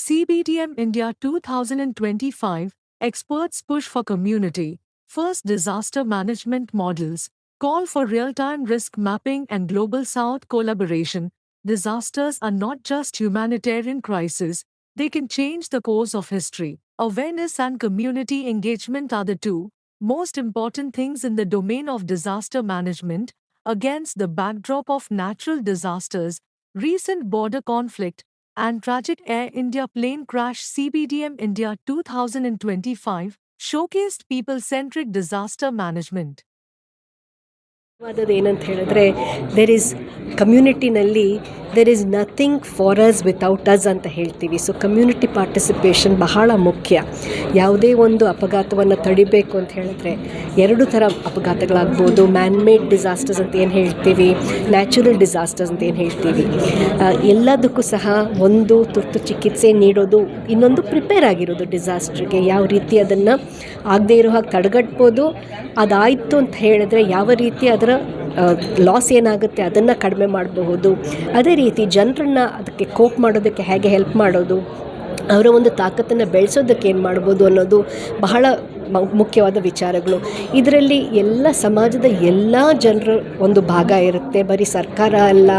CBDM India 2025 Experts push for community first disaster management models, call for real time risk mapping and global south collaboration. Disasters are not just humanitarian crises, they can change the course of history. Awareness and community engagement are the two most important things in the domain of disaster management. Against the backdrop of natural disasters, recent border conflict, and tragic Air India plane crash, CBDM India 2025 showcased people-centric disaster management. ಏನಂತ ಹೇಳಿದ್ರೆ there is ಕಮ್ಯುನಿಟಿನಲ್ಲಿ there is nothing for us without us ಅಂತ ಹೇಳ್ತೀವಿ. So community participation ಬಹಳ ಮುಖ್ಯ. ಯಾವುದೇ ಒಂದು ಅಪಘಾತವನ್ನು ತಡಿಬೇಕು ಅಂತ ಹೇಳಿದ್ರೆ ಎರಡು ಥರ ಅಪಘಾತಗಳಾಗ್ಬೋದು. ಮ್ಯಾನ್ ಮೇಡ್ ಡಿಸಾಸ್ಟರ್ಸ್ ಅಂತ ಏನು ಹೇಳ್ತೀವಿ, ನ್ಯಾಚುರಲ್ ಡಿಸಾಸ್ಟರ್ಸ್ ಅಂತ ಏನು ಹೇಳ್ತೀವಿ. ಎಲ್ಲದಕ್ಕೂ ಸಹ ಒಂದು ತುರ್ತು ಚಿಕಿತ್ಸೆ ನೀಡೋದು, ಇನ್ನೊಂದು ಪ್ರಿಪೇರ್ ಆಗಿರೋದು ಡಿಸಾಸ್ಟ್ರಿಗೆ. ಯಾವ ರೀತಿ ಅದನ್ನು ಆಗದೇ ಇರೋ ಹಾಗೆ ತಡೆಗಟ್ಬೋದು, ಅದಾಯಿತು ಅಂತ ಹೇಳಿದ್ರೆ ಯಾವ ರೀತಿ ಅದರ ಲಾಸ್ ಏನಾಗುತ್ತೆ ಅದನ್ನು ಕಡಿಮೆ ಮಾಡಬಹುದು. ಅದೇ ರೀತಿ ಜನರನ್ನು ಅದಕ್ಕೆ ಕೋಪ್ ಮಾಡೋದಕ್ಕೆ ಹೇಗೆ ಹೆಲ್ಪ್ ಮಾಡೋದು, ಅವರ ಒಂದು ತಾಕತ್ತನ್ನು ಬೆಳೆಸೋದಕ್ಕೆ ಏನು ಮಾಡ್ಬೋದು ಅನ್ನೋದು ಬಹಳ ಮುಖ್ಯವಾದ ವಿಚಾರಗಳು. ಇದರಲ್ಲಿ ಎಲ್ಲ ಸಮಾಜದ ಎಲ್ಲ ಜನರ ಒಂದು ಭಾಗ ಇರುತ್ತೆ. ಬರೀ ಸರ್ಕಾರ ಅಲ್ಲ,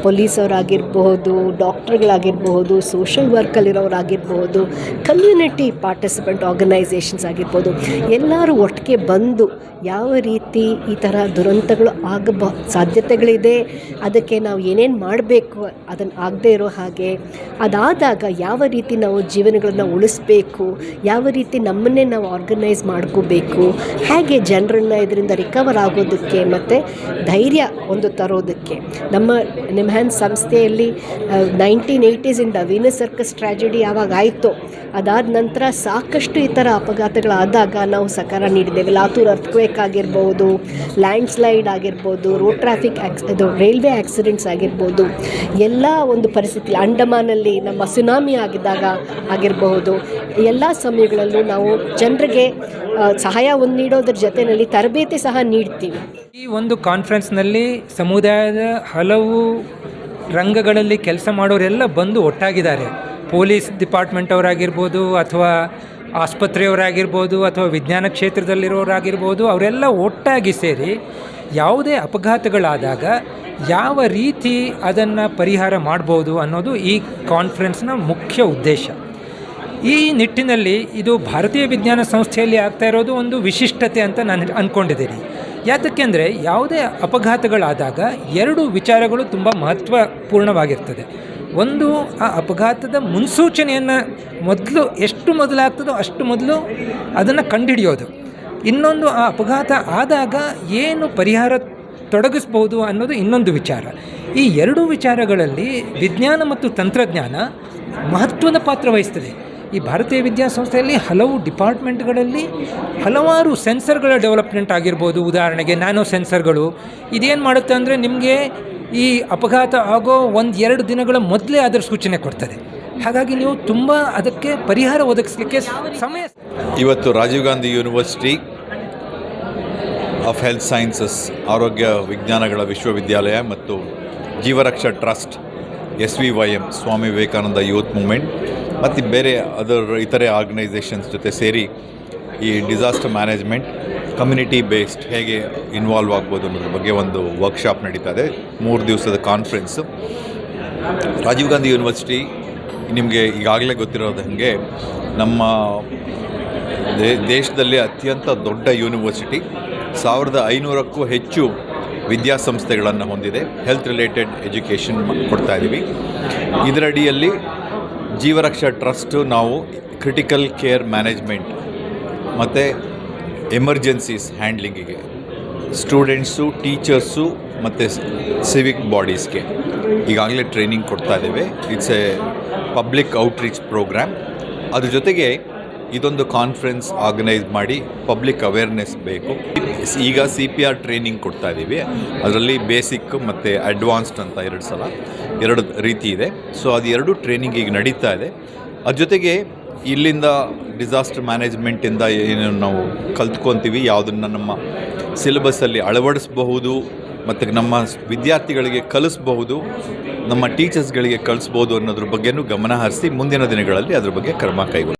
ಪೊಲೀಸವರಾಗಿರ್ಬಹುದು, ಡಾಕ್ಟರ್ಗಳಾಗಿರ್ಬಹುದು, ಸೋಷಲ್ ವರ್ಕಲ್ಲಿರೋರಾಗಿರ್ಬಹುದು, ಕಮ್ಯುನಿಟಿ ಪಾರ್ಟಿಸಿಪೆಂಟ್ ಆರ್ಗನೈಸೇಷನ್ಸ್ ಆಗಿರ್ಬೋದು. ಎಲ್ಲರೂ ಒಟ್ಟಿಗೆ ಬಂದು ಯಾವ ರೀತಿ ಈ ಥರ ದುರಂತಗಳು ಸಾಧ್ಯತೆಗಳಿದೆ, ಅದಕ್ಕೆ ನಾವು ಏನೇನು ಮಾಡಬೇಕು, ಅದನ್ನು ಆಗದೇ ಇರೋ ಹಾಗೆ, ಅದಾದಾಗ ಯಾವ ರೀತಿ ನಾವು ಜೀವನಗಳನ್ನು ಉಳಿಸ್ಬೇಕು, ಯಾವ ರೀತಿ ನಮ್ಮನ್ನೇ ನಾವು ಆರ್ಗನೈಸ್ ಮಾಡ್ಕೋಬೇಕು, ಹೇಗೆ ಜನರನ್ನು ಇದರಿಂದ ರಿಕವರ್ ಆಗೋದಕ್ಕೆ ಮತ್ತು ಧೈರ್ಯ ಒಂದು ತರೋದಕ್ಕೆ. ನಮ್ಮ ನಿಮ್ಹ್ಯಾನ್ಸ್ ಸಂಸ್ಥೆಯಲ್ಲಿ 1980s ವೀನಸ್ ಸರ್ಕಸ್ ಟ್ರ್ಯಾಜಿಡಿ ಯಾವಾಗ ಆಯಿತು, ಅದಾದ ನಂತರ ಸಾಕಷ್ಟು ಈ ಥರ ಅಪಘಾತಗಳಾದಾಗ ನಾವು ಸಹಕಾರ ನೀಡಿದ್ದೇವೆ. ಲಾತೂರ್ ಅರ್ಥಕ್ವೇಕ್ ಆಗಿರ್ಬೋದು, ಲ್ಯಾಂಡ್ ಸ್ಲೈಡ್ ಆಗಿರ್ಬೋದು, ರೋಡ್ ಟ್ರಾಫಿಕ್ ಇದು ರೈಲ್ವೆ ಆಕ್ಸಿಡೆಂಟ್ಸ್ ಆಗಿರ್ಬೋದು, ಎಲ್ಲ ಒಂದು ಪರಿಸ್ಥಿತಿ, ಅಂಡಮಾನಲ್ಲಿ ನಮ್ಮ ಸುನಾಮಿ ಆಗಿದ್ದಾಗ ಆಗಿರಬಹುದು, ಎಲ್ಲ ಸಮಯಗಳಲ್ಲೂ ನಾವು ಜನರಿಗೆ ಸಹಾಯ ನೀಡೋದ್ರ ಜೊತೆಯಲ್ಲಿ ತರಬೇತಿ ಸಹ ನೀಡ್ತೀವಿ. ಈ ಒಂದು ಕಾನ್ಫರೆನ್ಸ್ನಲ್ಲಿ ಸಮುದಾಯದ ಹಲವು ರಂಗಗಳಲ್ಲಿ ಕೆಲಸ ಮಾಡೋರೆಲ್ಲ ಬಂದು ಒಟ್ಟಾಗಿದ್ದಾರೆ. ಪೊಲೀಸ್ ಡಿಪಾರ್ಟ್ಮೆಂಟ್ ಅವರಾಗಿರ್ಬೋದು, ಅಥವಾ ಆಸ್ಪತ್ರೆಯವರಾಗಿರ್ಬೋದು, ಅಥವಾ ವಿಜ್ಞಾನ ಕ್ಷೇತ್ರದಲ್ಲಿರೋರಾಗಿರ್ಬೋದು, ಅವರೆಲ್ಲ ಒಟ್ಟಾಗಿ ಸೇರಿ ಯಾವುದೇ ಅಪಘಾತಗಳಾದಾಗ ಯಾವ ರೀತಿ ಅದನ್ನು ಪರಿಹಾರ ಮಾಡ್ಬೋದು ಅನ್ನೋದು ಈ ಕಾನ್ಫರೆನ್ಸ್ನ ಮುಖ್ಯ ಉದ್ದೇಶ. ಈ ನಿಟ್ಟಿನಲ್ಲಿ ಇದು ಭಾರತೀಯ ವಿಜ್ಞಾನ ಸಂಸ್ಥೆಯಲ್ಲಿ ಆಗ್ತಾ ಇರೋದು ಒಂದು ವಿಶಿಷ್ಟತೆ ಅಂತ ನಾನು ಅಂದ್ಕೊಂಡಿದ್ದೀನಿ. ಯಾತಕ್ಕೆಂದರೆ ಯಾವುದೇ ಅಪಘಾತಗಳಾದಾಗ ಎರಡು ವಿಚಾರಗಳು ತುಂಬ ಮಹತ್ವಪೂರ್ಣವಾಗಿರ್ತದೆ. ಒಂದು, ಆ ಅಪಘಾತದ ಮುನ್ಸೂಚನೆಯನ್ನು ಎಷ್ಟು ಮೊದಲಾಗ್ತದೋ ಅಷ್ಟು ಮೊದಲು ಅದನ್ನು ಕಂಡುಹಿಡಿಯೋದು. ಇನ್ನೊಂದು, ಆ ಅಪಘಾತ ಆದಾಗ ಏನು ಪರಿಹಾರ ತೊಡಗಿಸ್ಬೋದು ಅನ್ನೋದು ಇನ್ನೊಂದು ವಿಚಾರ. ಈ ಎರಡೂ ವಿಚಾರಗಳಲ್ಲಿ ವಿಜ್ಞಾನ ಮತ್ತು ತಂತ್ರಜ್ಞಾನ ಮಹತ್ವದ ಪಾತ್ರ ವಹಿಸ್ತದೆ. ಈ ಭಾರತೀಯ ವಿದ್ಯಾಸಂಸ್ಥೆಯಲ್ಲಿ ಹಲವು ಡಿಪಾರ್ಟ್ಮೆಂಟ್ಗಳಲ್ಲಿ ಹಲವಾರು ಸೆನ್ಸರ್ಗಳ ಡೆವಲಪ್ಮೆಂಟ್ ಆಗಿರ್ಬೋದು. ಉದಾಹರಣೆಗೆ ನ್ಯಾನೋ ಸೆನ್ಸರ್ಗಳು. ಇದೇನು ಮಾಡುತ್ತೆ ಅಂದರೆ ನಿಮಗೆ ಈ ಅಪಘಾತ ಆಗೋ 1-2 ದಿನಗಳ ಮೊದಲೇ ಅದರ ಸೂಚನೆ ಕೊಡ್ತದೆ. ಹಾಗಾಗಿ ನೀವು ತುಂಬ ಅದಕ್ಕೆ ಪರಿಹಾರ ಒದಗಿಸಲಿಕ್ಕೆ ಸಮಯ. ಇವತ್ತು Rajiv Gandhi university of health sciences, ಆರೋಗ್ಯ ವಿಜ್ಞಾನಗಳ ವಿಶ್ವವಿದ್ಯಾಲಯ ಮತ್ತು Jeevaraksha trust, SVYM Swami Vivekananda youth movement ಮತ್ತು ಬೇರೆ ಇತರೆ ಆರ್ಗನೈಸೇಷನ್ಸ್ ಜೊತೆ ಸೇರಿ ಈ ಡಿಸಾಸ್ಟರ್ ಮ್ಯಾನೇಜ್ಮೆಂಟ್ ಕಮ್ಯುನಿಟಿ ಬೇಸ್ಡ್ ಹೇಗೆ ಇನ್ವಾಲ್ವ್ ಆಗ್ಬೋದು ಅನ್ನೋದ್ರ ಬಗ್ಗೆ ಒಂದು ವರ್ಕ್ಶಾಪ್ ನಡೀತಾ ಇದೆ. 3 ದಿವಸದ ಕಾನ್ಫರೆನ್ಸು. ರಾಜೀವ್ ಗಾಂಧಿ ಯೂನಿವರ್ಸಿಟಿ ನಿಮಗೆ ಈಗಾಗಲೇ ಗೊತ್ತಿರೋದು ಹಾಗೆ ನಮ್ಮ ದೇಶದಲ್ಲಿ ಅತ್ಯಂತ ದೊಡ್ಡ ಯೂನಿವರ್ಸಿಟಿ. 1500ಕ್ಕೂ ಹೆಚ್ಚು ವಿದ್ಯಾಸಂಸ್ಥೆಗಳನ್ನು ಹೊಂದಿದೆ. ಹೆಲ್ತ್ ರಿಲೇಟೆಡ್ ಎಜುಕೇಷನ್ ಕೊಡ್ತಾ ಇದ್ದೀವಿ. ಇದರಡಿಯಲ್ಲಿ ಜೀವರಕ್ಷಾ ಟ್ರಸ್ಟು ನಾವು ಕ್ರಿಟಿಕಲ್ ಕೇರ್ ಮ್ಯಾನೇಜ್ಮೆಂಟ್ ಮತ್ತು ಎಮರ್ಜೆನ್ಸೀಸ್ ಹ್ಯಾಂಡ್ಲಿಂಗಿಗೆ ಸ್ಟೂಡೆಂಟ್ಸು, ಟೀಚರ್ಸು ಮತ್ತು ಸಿವಿಕ್ ಬಾಡೀಸ್ಗೆ ಈಗಾಗಲೇ ಟ್ರೈನಿಂಗ್ ಕೊಡ್ತಾ ಇದ್ದೇವೆ. It's a public outreach programme. ಅದ್ರ ಜೊತೆಗೆ ಇದೊಂದು ಕಾನ್ಫರೆನ್ಸ್ ಆರ್ಗನೈಸ್ ಮಾಡಿ ಪಬ್ಲಿಕ್ ಅವೇರ್ನೆಸ್ ಬೇಕು. ಈಗ CPR ಟ್ರೈನಿಂಗ್ ಕೊಡ್ತಾ ಇದ್ದೀವಿ. ಅದರಲ್ಲಿ ಬೇಸಿಕ್ ಮತ್ತು ಅಡ್ವಾನ್ಸ್ಡ್ ಅಂತ 2 ರೀತಿ ಇದೆ. ಸೊ ಅದು 2 ಟ್ರೈನಿಂಗ್ ಈಗ ನಡೀತಾ ಇದೆ. ಅದ್ರ ಜೊತೆಗೆ ಇಲ್ಲಿಂದ ಡಿಸಾಸ್ಟರ್ ಮ್ಯಾನೇಜ್ಮೆಂಟಿಂದ ಏನು ನಾವು ಕಲ್ತ್ಕೊತೀವಿ, ಯಾವುದನ್ನು ನಮ್ಮ ಸಿಲೆಬಸ್ಸಲ್ಲಿ ಅಳವಡಿಸಬಹುದು ಮತ್ತು ನಮ್ಮ ವಿದ್ಯಾರ್ಥಿಗಳಿಗೆ ಕಲಿಸ್ಬಹುದು, ನಮ್ಮ ಟೀಚರ್ಸ್ಗಳಿಗೆ ಕಳಿಸ್ಬೋದು ಅನ್ನೋದ್ರ ಬಗ್ಗೆನೂ ಗಮನ ಹರಿಸಿ ಮುಂದಿನ ದಿನಗಳಲ್ಲಿ ಅದ್ರ ಬಗ್ಗೆ ಕ್ರಮ ಕೈಗೊಳ್ಳಿ.